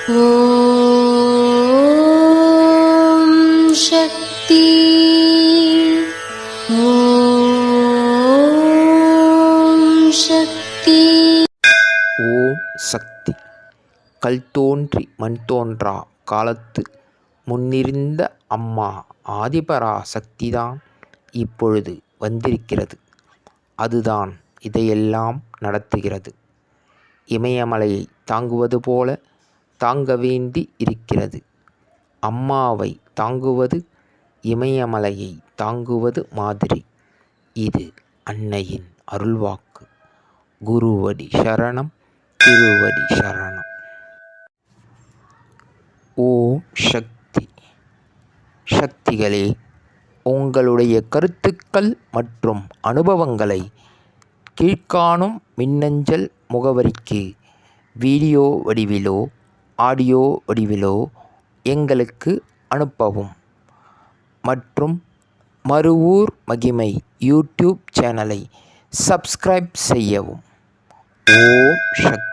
ஓம் சக்தி. ஓம் சக்தி. ஓம் சக்தி. கல் தோன்றி மண் தோன்றா காலத்து முன்னிருந்த அம்மா ஆதிபரா சக்திதான் இப்பொழுது வந்திருக்கிறது. அதுதான் இதையெல்லாம் நடத்துகிறது. இமயமலையை தாங்குவது போல தாங்க வேண்டி இருக்கிறது. அம்மாவை தாங்குவது இமயமலையை தாங்குவது மாதிரி. இது அன்னையின் அருள்வாக்கு. குருவடி சரணம், திருவடி சரணம். ஓம் சக்தி. சக்திகளே, உங்களுடைய கருத்துக்கள் மற்றும் அனுபவங்களை கீழ்காணும் மின்னஞ்சல் முகவரிக்கு வீடியோ வடிவிலோ ஆடியோ வடிவிலோ எங்களுக்கு அனுப்பவும். மற்றும் மறுவூர் மகிமை யூடியூப் சேனலை சப்ஸ்கிரைப் செய்யவும். ஓம் சக்தி.